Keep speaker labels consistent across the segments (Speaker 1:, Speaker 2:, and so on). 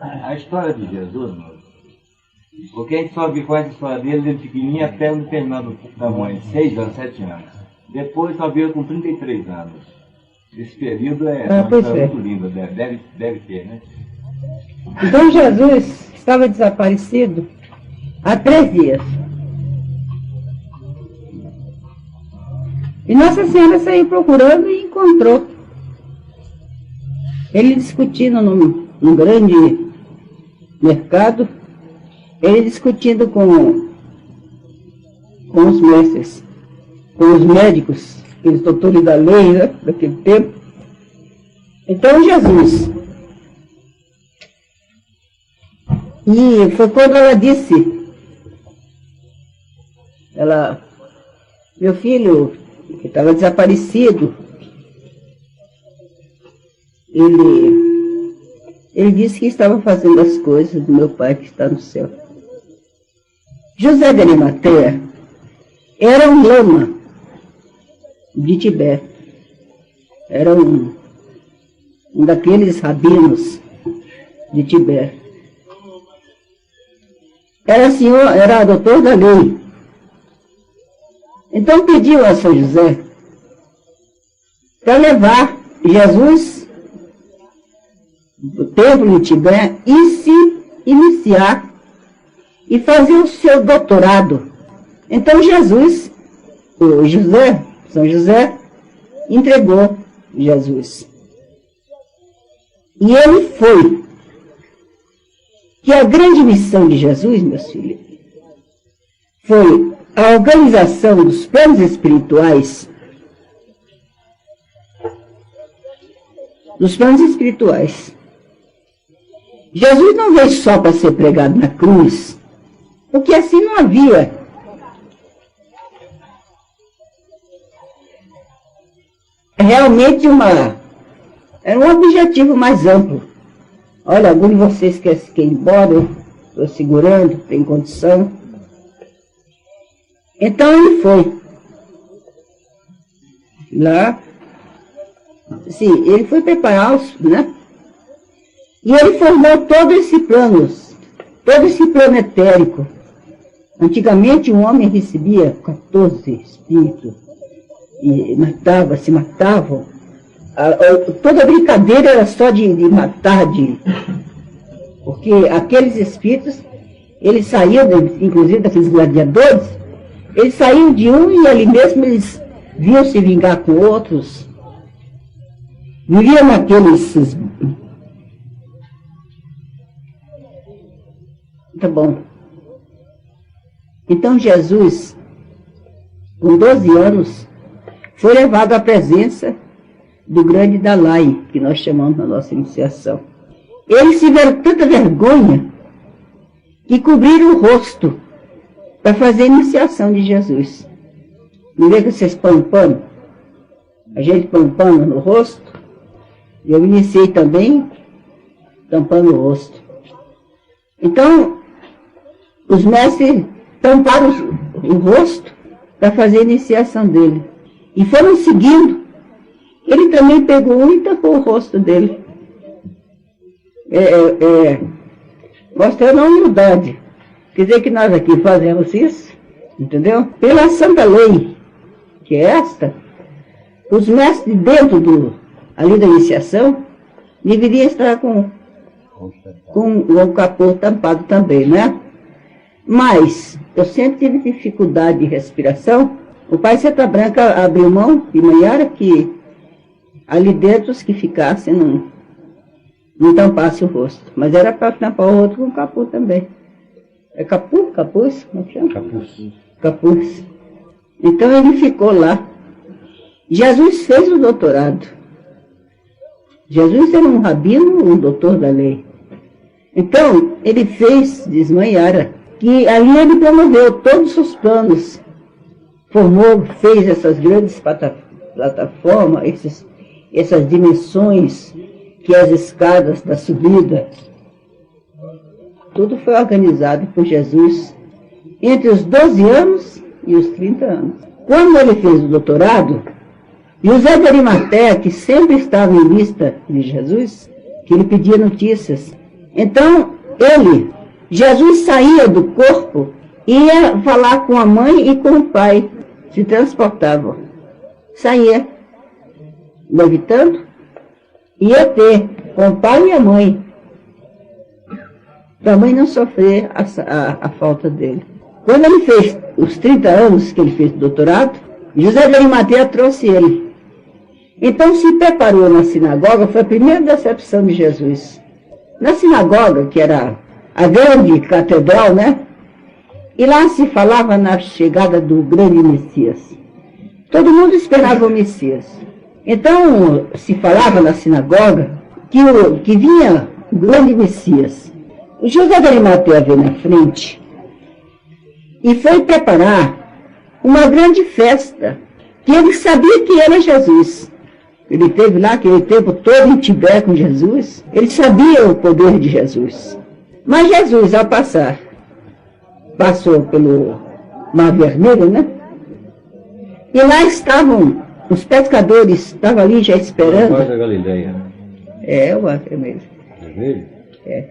Speaker 1: A história de Jesus, porque a gente só conhece a história dele desde pequenininho até um determinado tamanho, 6 anos, 7 anos. Depois só viu com 33 anos. Esse período é uma história muito linda, deve ter, né?
Speaker 2: Então Jesus estava desaparecido há 3 dias. E Nossa Senhora saiu procurando e encontrou. Ele discutindo num grande mercado, ele discutindo com os mestres, com os médicos, aqueles doutores da lei, né, daquele tempo. Então Jesus. E foi quando ela disse, meu filho, que estava desaparecido, ele disse que estava fazendo as coisas do meu Pai que está no céu. José de Arimateia era um lama de Tibete. Era um daqueles rabinos de Tibete. Era doutor da lei. Então pediu a São José para levar Jesus do templo de Tibete e se iniciar e fazer o seu doutorado. Então São José, entregou Jesus. E ele foi. Que a grande missão de Jesus, meus filhos, foi a organização dos planos espirituais. Dos planos espirituais. Jesus não veio só para ser pregado na cruz, porque assim não havia. Realmente era um objetivo mais amplo. Olha, algum de vocês quer ir embora, eu estou segurando, tem condição. Então ele foi. Lá, sim, ele foi preparar né? E ele formou todo esse plano etérico. Antigamente um homem recebia 14 espíritos e se matavam. Toda brincadeira era só de matar, porque aqueles espíritos, eles saíam, inclusive daqueles gladiadores, eles saíam de um e ali mesmo eles vinham se vingar com outros. Viviam naqueles... Tá bom. Então Jesus, com 12 anos, foi levado à presença do grande Dalai, que nós chamamos na nossa iniciação. Eles tiveram tanta vergonha que cobriram o rosto para fazer a iniciação de Jesus. Não vê que vocês põem pano? A gente põe pano no rosto. Eu iniciei também tampando o rosto. Então, os mestres tamparam o rosto para fazer a iniciação dele. E foram seguindo. Ele também pegou um e tampou o rosto dele. Mostrando a humildade. Quer dizer que nós aqui fazemos isso, entendeu? Pela santa lei, que é esta, os mestres dentro ali da iniciação deveriam estar com o capô tampado também, né? Mas eu sempre tive dificuldade de respiração. O pai Seta Branca abriu mão de Maiara que ali dentro os que ficassem não tampassem o rosto. Mas era para tampar o outro com capuz também. É capuz? Capuz? Como chama?
Speaker 1: Capuz.
Speaker 2: Capuz. Então ele ficou lá. Jesus fez o doutorado. Jesus era um rabino, um doutor da lei. Então ele diz Maiara, que ali ele promoveu todos os planos. Fez essas grandes plataformas, essas dimensões, que as escadas da subida, tudo foi organizado por Jesus entre os 12 anos e os 30 anos. Quando ele fez o doutorado, José de Arimateia, que sempre estava em lista de Jesus, que ele pedia notícias, Então, Jesus saía do corpo, ia falar com a mãe e com o pai, se transportavam. Saía, levitando, ia ter com o pai e a mãe, para a mãe não sofrer a falta dele. Quando ele fez os 30 anos que ele fez doutorado, José de Arimateia trouxe ele. Então se preparou na sinagoga, foi a primeira decepção de Jesus. Na sinagoga, que era a grande catedral, né? E lá se falava na chegada do grande Messias. Todo mundo esperava o Messias. Então se falava na sinagoga que vinha o grande Messias. O José de Arimateia veio na frente e foi preparar uma grande festa, que ele sabia que era Jesus. Ele esteve lá aquele tempo todo em Tibé com Jesus, ele sabia o poder de Jesus. Mas Jesus, ao passou pelo Mar Vermelho, né? E lá estavam, os pescadores estavam ali já esperando.
Speaker 1: Mar da Galileia.
Speaker 2: É, o Mar Vermelho.
Speaker 1: Vermelho?
Speaker 2: É.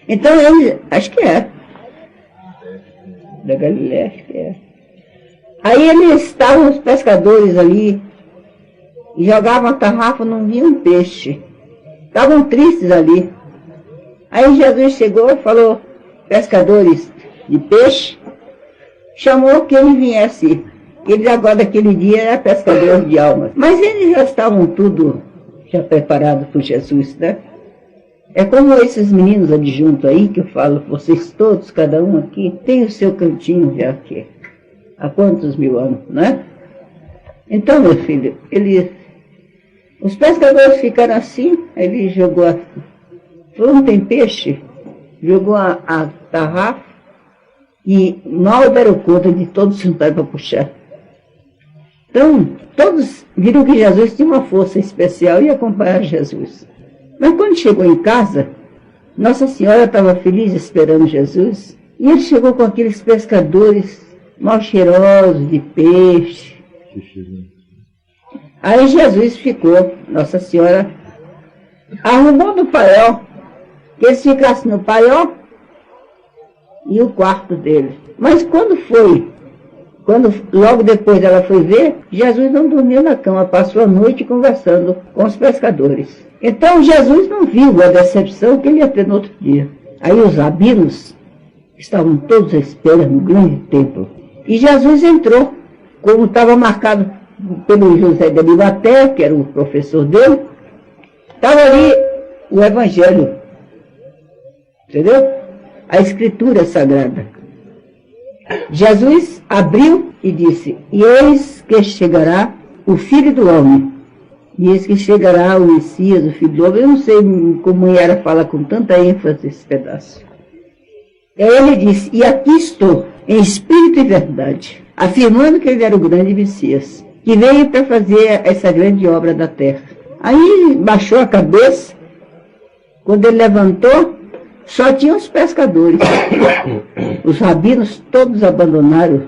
Speaker 2: Então ele, acho que é. Da Galileia, acho que é. Aí eles estavam, os pescadores ali, e jogavam a tarrafa, não via um peixe. Estavam tristes ali. Aí Jesus chegou e falou, pescadores de peixe, chamou que ele viesse. Eles agora daquele dia eram pescadores de almas. Mas eles já estavam tudo já preparados por Jesus, né? É como esses meninos adjuntos aí, que eu falo, vocês todos, cada um aqui, tem o seu cantinho já aqui. Há quantos mil anos, né? Então, meu filho, os pescadores ficaram assim, ele jogou, falou, não tem peixe, jogou a tarrafa e mal deram conta de todos sentarem para puxar. Então, todos viram que Jesus tinha uma força especial e acompanharam Jesus. Mas quando chegou em casa, Nossa Senhora estava feliz esperando Jesus, e ele chegou com aqueles pescadores mal cheirosos de peixe. Aí Jesus ficou, Nossa Senhora arrumou no paiol, que eles ficassem no paiol e o quarto dele. Mas quando logo depois ela foi ver, Jesus não dormiu na cama, passou a noite conversando com os pescadores. Então Jesus não viu a decepção que ele ia ter no outro dia. Aí os rabinos estavam todos à espera no grande templo. E Jesus entrou, como estava marcado pelo José de Arimateia, que era o professor dele, estava ali o Evangelho, entendeu? A Escritura Sagrada. Jesus abriu e disse, e eis que chegará o Filho do Homem, e eis que chegará o Messias, o Filho do Homem. Eu não sei como Yara fala com tanta ênfase esse pedaço. E aí ele disse, e aqui estou, em espírito e verdade, afirmando que ele era o grande Messias, que veio para fazer essa grande obra da terra. Aí baixou a cabeça, quando ele levantou, só tinha os pescadores. Os rabinos todos abandonaram,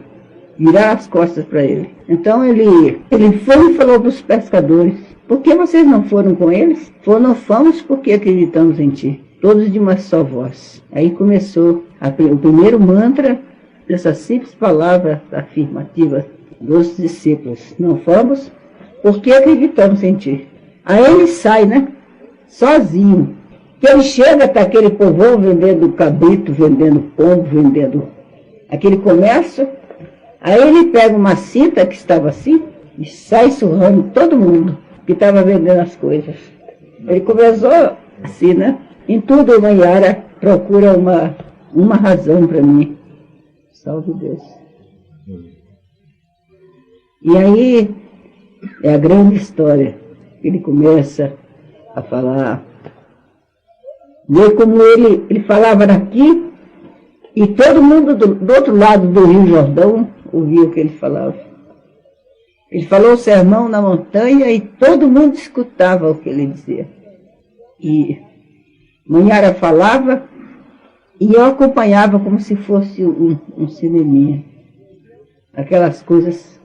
Speaker 2: viraram as costas para ele. Então ele foi e falou para os pescadores, por que vocês não foram com eles? Não fomos porque acreditamos em ti. Todos de uma só voz. Aí começou o primeiro mantra dessa simples palavra afirmativa dos discípulos. Não fomos porque acreditamos em ti. Aí ele sai, né? Sozinho. Que ele chega até aquele povão vendendo cabrito, vendendo pombo, vendendo aquele comércio. Aí ele pega uma cinta que estava assim e sai surrando todo mundo que estava vendendo as coisas. Ele começou assim, né? Em tudo, Maiara procura uma razão para mim. Salve Deus. E aí é a grande história. Ele começa a falar. Vê como ele falava daqui e todo mundo do outro lado do Rio Jordão ouvia o que ele falava. Ele falou o sermão na montanha e todo mundo escutava o que ele dizia. E Maiara falava e eu acompanhava como se fosse um cineminha. Aquelas coisas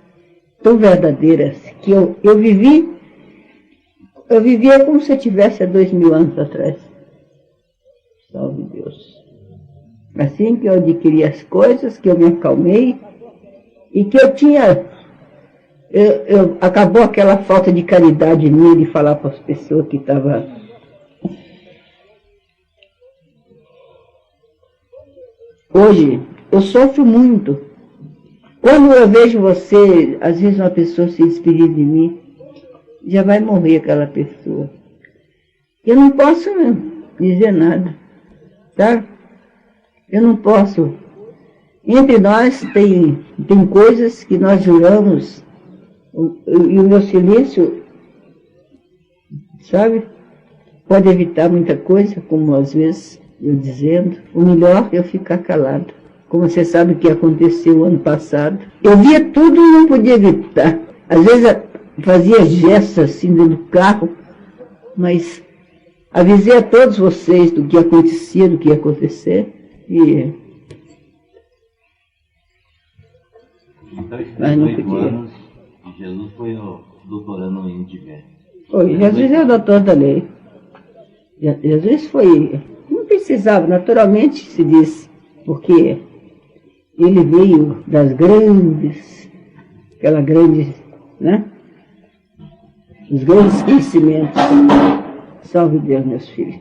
Speaker 2: tão verdadeiras que eu vivia como se eu tivesse há 2000 anos atrás. Salve Deus. Assim que eu adquiri as coisas, que eu me acalmei e que eu tinha... acabou aquela falta de caridade minha de falar para as pessoas que estavam... Hoje, eu sofro muito. Quando eu vejo você, às vezes uma pessoa se despedir de mim, já vai morrer aquela pessoa. Eu não posso dizer nada, tá? Eu não posso. Entre nós tem coisas que nós juramos, e o meu silêncio, sabe, pode evitar muita coisa, como às vezes eu dizendo. O melhor é eu ficar calado. Como você sabe o que aconteceu ano passado. Eu via tudo e não podia evitar. Às vezes fazia gestos assim dentro do carro, mas avisei a todos vocês do que acontecia, do que ia acontecer.
Speaker 1: Então, esses 8 anos, Jesus foi no doutorando em Tibete.
Speaker 2: Foi, Jesus é o doutor da lei. Jesus foi... Não precisava, naturalmente se diz, porque ele veio das grandes, aquela grande, né? Os grandes conhecimentos. Salve Deus, meus filhos.